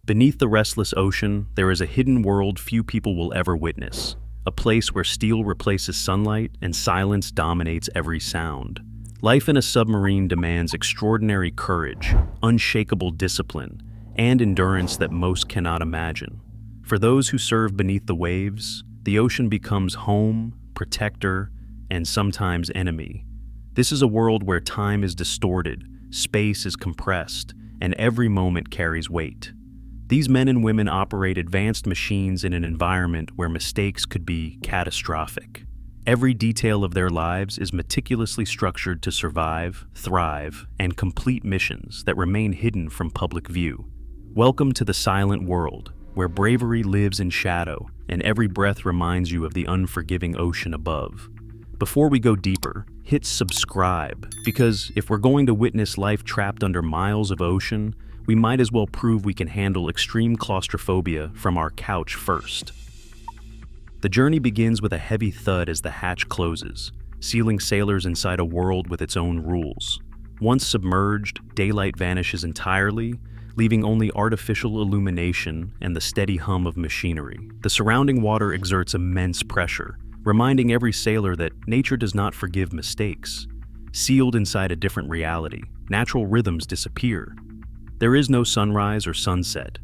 Beneath the restless ocean, there is a hidden world few people will ever witness, a place where steel replaces sunlight and silence dominates every sound. Life in a submarine demands extraordinary courage, unshakable discipline, and endurance that most cannot imagine. For those who serve beneath the waves, the ocean becomes home, protector, and sometimes enemy. This is a world where time is distorted, space is compressed, and every moment carries weight. These men and women operate advanced machines in an environment where mistakes could be catastrophic. Every detail of their lives is meticulously structured to survive, thrive, and complete missions that remain hidden from public view. Welcome to the silent world, where bravery lives in shadow and every breath reminds you of the unforgiving ocean above. Before we go deeper, hit subscribe, because if we're going to witness life trapped under miles of ocean, we might as well prove we can handle extreme claustrophobia from our couch first. The journey begins with a heavy thud as the hatch closes, sealing sailors inside a world with its own rules. Once submerged, daylight vanishes entirely, leaving only artificial illumination and the steady hum of machinery. The surrounding water exerts immense pressure, reminding every sailor that nature does not forgive mistakes. Sealed inside a different reality, natural rhythms disappear. There is no sunrise or sunset,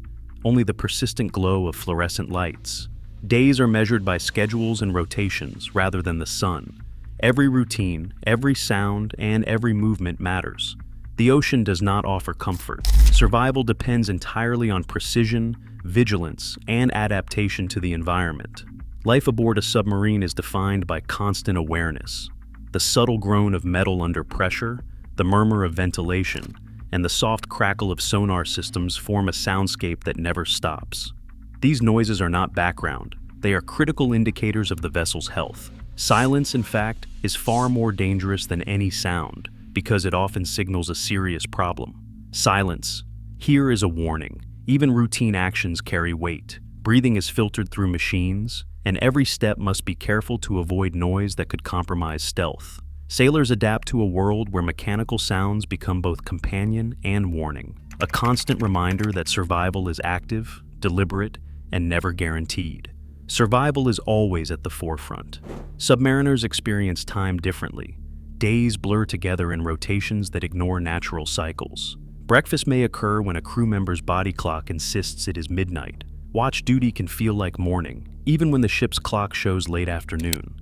only the persistent glow of fluorescent lights. Days are measured by schedules and rotations rather than the sun. Every routine, every sound, and every movement matters. The ocean does not offer comfort. Survival depends entirely on precision, vigilance, and adaptation to the environment. Life aboard a submarine is defined by constant awareness. The subtle groan of metal under pressure, the murmur of ventilation, and the soft crackle of sonar systems form a soundscape that never stops. These noises are not background. They are critical indicators of the vessel's health. Silence, in fact, is far more dangerous than any sound, because it often signals a serious problem. Silence. Here is a warning. Even routine actions carry weight. Breathing is filtered through machines, and every step must be careful to avoid noise that could compromise stealth. Sailors adapt to a world where mechanical sounds become both companion and warning, a constant reminder that survival is active, deliberate, and never guaranteed. Survival is always at the forefront. Submariners experience time differently. Days blur together in rotations that ignore natural cycles. Breakfast may occur when a crew member's body clock insists it is midnight. Watch duty can feel like morning, even when the ship's clock shows late afternoon.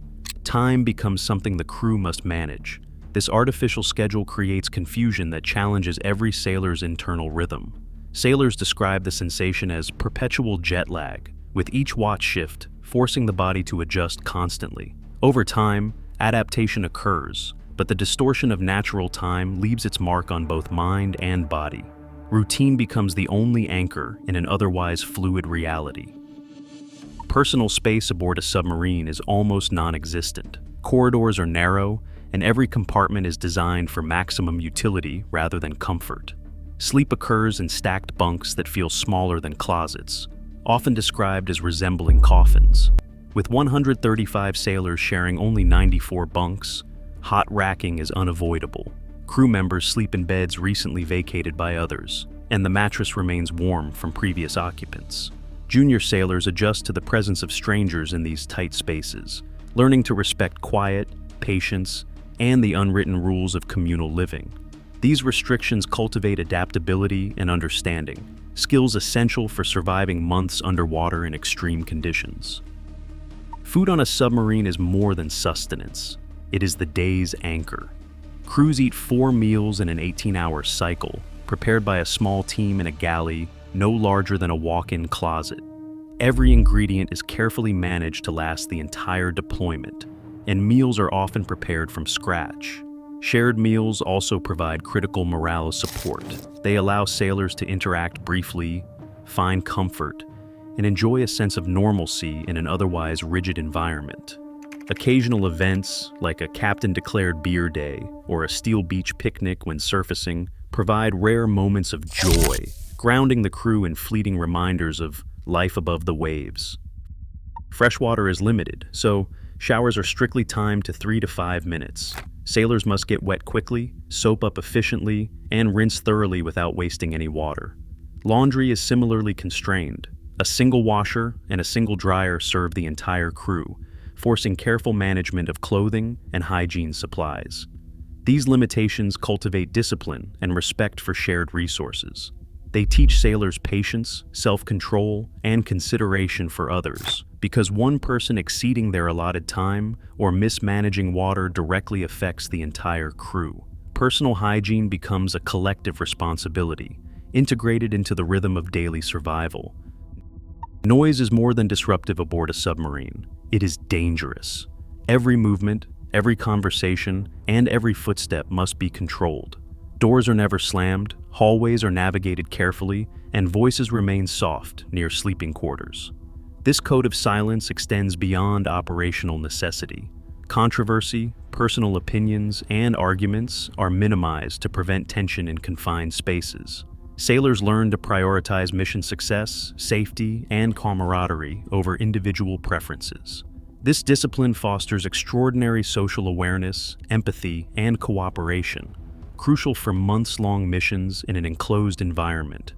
Time becomes something the crew must manage. This artificial schedule creates confusion that challenges every sailor's internal rhythm. Sailors describe the sensation as perpetual jet lag, with each watch shift forcing the body to adjust constantly. Over time, adaptation occurs, but the distortion of natural time leaves its mark on both mind and body. Routine becomes the only anchor in an otherwise fluid reality. Personal space aboard a submarine is almost non-existent. Corridors are narrow, and every compartment is designed for maximum utility rather than comfort. Sleep occurs in stacked bunks that feel smaller than closets, often described as resembling coffins. With 135 sailors sharing only 94 bunks, hot racking is unavoidable. Crew members sleep in beds recently vacated by others, and the mattress remains warm from previous occupants. Junior sailors adjust to the presence of strangers in these tight spaces, learning to respect quiet, patience, and the unwritten rules of communal living. These restrictions cultivate adaptability and understanding, skills essential for surviving months underwater in extreme conditions. Food on a submarine is more than sustenance. It is the day's anchor. Crews eat 4 meals in an 18-hour cycle, prepared by a small team in a galley no larger than a walk-in closet. Every ingredient is carefully managed to last the entire deployment, and meals are often prepared from scratch. Shared meals also provide critical morale support. They allow sailors to interact briefly, find comfort, and enjoy a sense of normalcy in an otherwise rigid environment. Occasional events, like a captain-declared beer day or a steel beach picnic when surfacing, provide rare moments of joy, grounding the crew in fleeting reminders of life above the waves. Freshwater is limited, so showers are strictly timed to 3 to 5 minutes. Sailors must get wet quickly, soap up efficiently, and rinse thoroughly without wasting any water. Laundry is similarly constrained. A single washer and a single dryer serve the entire crew, forcing careful management of clothing and hygiene supplies. These limitations cultivate discipline and respect for shared resources. They teach sailors patience, self-control, and consideration for others, because one person exceeding their allotted time or mismanaging water directly affects the entire crew. Personal hygiene becomes a collective responsibility, integrated into the rhythm of daily survival. Noise is more than disruptive aboard a submarine. It is dangerous. Every movement, every conversation, and every footstep must be controlled. Doors are never slammed, hallways are navigated carefully, and voices remain soft near sleeping quarters. This code of silence extends beyond operational necessity. Controversy, personal opinions, and arguments are minimized to prevent tension in confined spaces. Sailors learn to prioritize mission success, safety, and camaraderie over individual preferences. This discipline fosters extraordinary social awareness, empathy, and cooperation, crucial for months-long missions in an enclosed environment.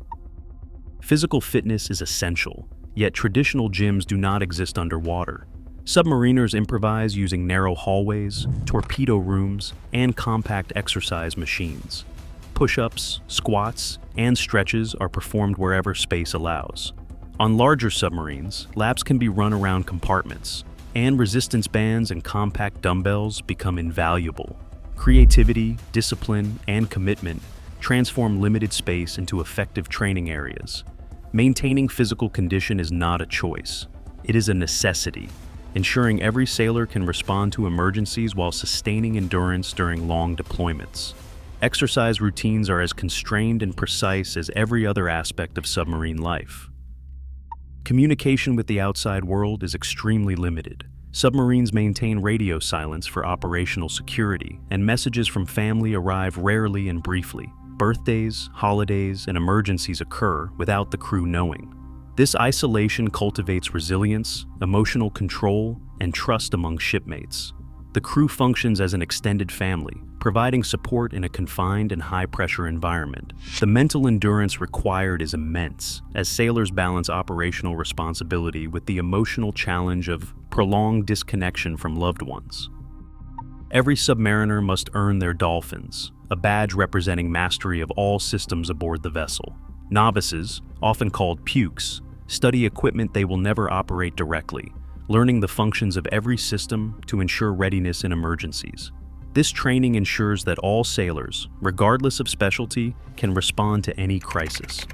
Physical fitness is essential, yet traditional gyms do not exist underwater. Submariners improvise using narrow hallways, torpedo rooms, and compact exercise machines. Push-ups, squats, and stretches are performed wherever space allows. On larger submarines, laps can be run around compartments, and resistance bands and compact dumbbells become invaluable. Creativity, discipline, and commitment transform limited space into effective training areas. Maintaining physical condition is not a choice. It is a necessity, ensuring every sailor can respond to emergencies while sustaining endurance during long deployments. Exercise routines are as constrained and precise as every other aspect of submarine life. Communication with the outside world is extremely limited. Submarines maintain radio silence for operational security, and messages from family arrive rarely and briefly. Birthdays, holidays, and emergencies occur without the crew knowing. This isolation cultivates resilience, emotional control, and trust among shipmates. The crew functions as an extended family, providing support in a confined and high-pressure environment. The mental endurance required is immense, as sailors balance operational responsibility with the emotional challenge of prolonged disconnection from loved ones. Every submariner must earn their dolphins, a badge representing mastery of all systems aboard the vessel. Novices, often called pukes, study equipment they will never operate directly, learning the functions of every system to ensure readiness in emergencies. This training ensures that all sailors, regardless of specialty, can respond to any crisis.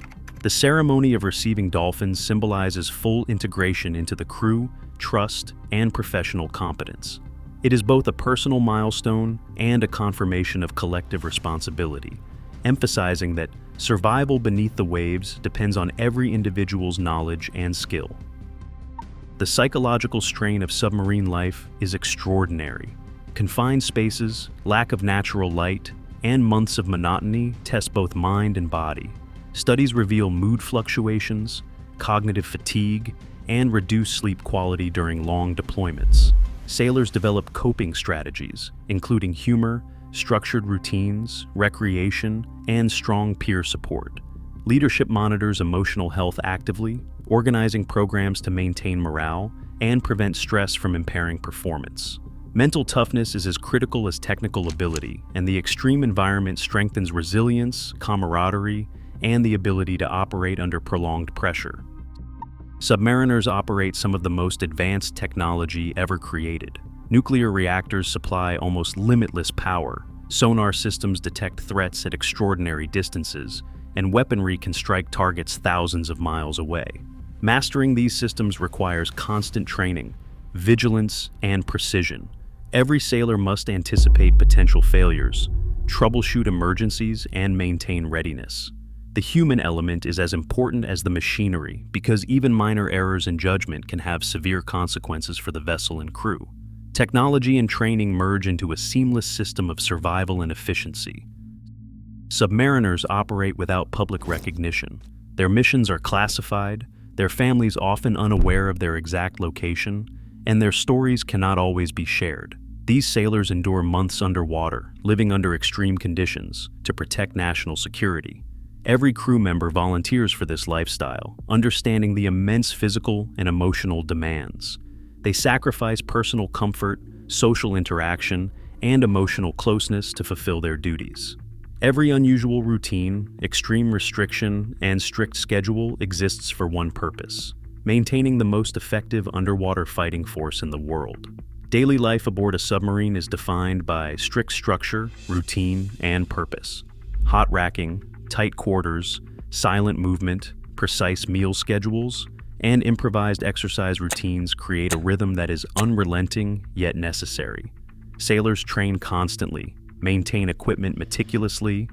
The ceremony of receiving dolphins symbolizes full integration into the crew, trust, and professional competence. It is both a personal milestone and a confirmation of collective responsibility, emphasizing that survival beneath the waves depends on every individual's knowledge and skill. The psychological strain of submarine life is extraordinary. Confined spaces, lack of natural light, and months of monotony test both mind and body. Studies reveal mood fluctuations, cognitive fatigue, and reduced sleep quality during long deployments. Sailors develop coping strategies, including humor, structured routines, recreation, and strong peer support. Leadership monitors emotional health actively, organizing programs to maintain morale and prevent stress from impairing performance. Mental toughness is as critical as technical ability, and the extreme environment strengthens resilience, camaraderie, and the ability to operate under prolonged pressure. Submariners operate some of the most advanced technology ever created. Nuclear reactors supply almost limitless power, sonar systems detect threats at extraordinary distances, and weaponry can strike targets thousands of miles away. Mastering these systems requires constant training, vigilance, and precision. Every sailor must anticipate potential failures, troubleshoot emergencies, and maintain readiness. The human element is as important as the machinery because even minor errors in judgment can have severe consequences for the vessel and crew. Technology and training merge into a seamless system of survival and efficiency. Submariners operate without public recognition. Their missions are classified, their families often unaware of their exact location, and their stories cannot always be shared. These sailors endure months underwater, living under extreme conditions, to protect national security. Every crew member volunteers for this lifestyle, understanding the immense physical and emotional demands. They sacrifice personal comfort, social interaction, and emotional closeness to fulfill their duties. Every unusual routine, extreme restriction, and strict schedule exists for one purpose: maintaining the most effective underwater fighting force in the world. Daily life aboard a submarine is defined by strict structure, routine, and purpose. Hot racking, tight quarters, silent movement, precise meal schedules, and improvised exercise routines create a rhythm that is unrelenting yet necessary. Sailors train constantly, maintain equipment meticulously,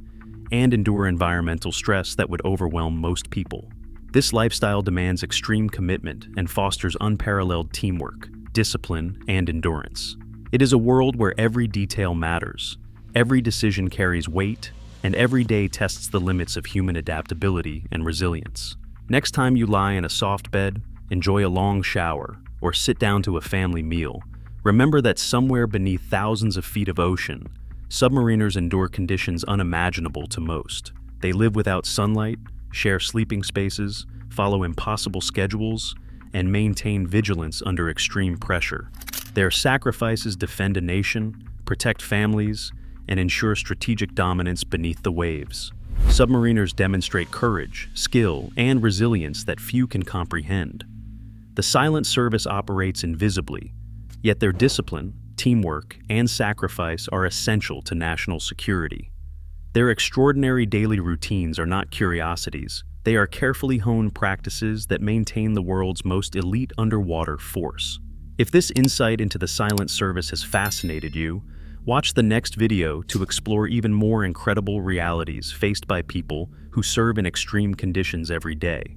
and endure environmental stress that would overwhelm most people. This lifestyle demands extreme commitment and fosters unparalleled teamwork, discipline, and endurance. It is a world where every detail matters, every decision carries weight, and every day tests the limits of human adaptability and resilience. Next time you lie in a soft bed, enjoy a long shower, or sit down to a family meal, remember that somewhere beneath thousands of feet of ocean, submariners endure conditions unimaginable to most. They live without sunlight, share sleeping spaces, follow impossible schedules, and maintain vigilance under extreme pressure. Their sacrifices defend a nation, protect families, and ensure strategic dominance beneath the waves. Submariners demonstrate courage, skill, and resilience that few can comprehend. The silent service operates invisibly, yet their discipline, teamwork, and sacrifice are essential to national security. Their extraordinary daily routines are not curiosities. They are carefully honed practices that maintain the world's most elite underwater force. If this insight into the silent service has fascinated you, watch the next video to explore even more incredible realities faced by people who serve in extreme conditions every day.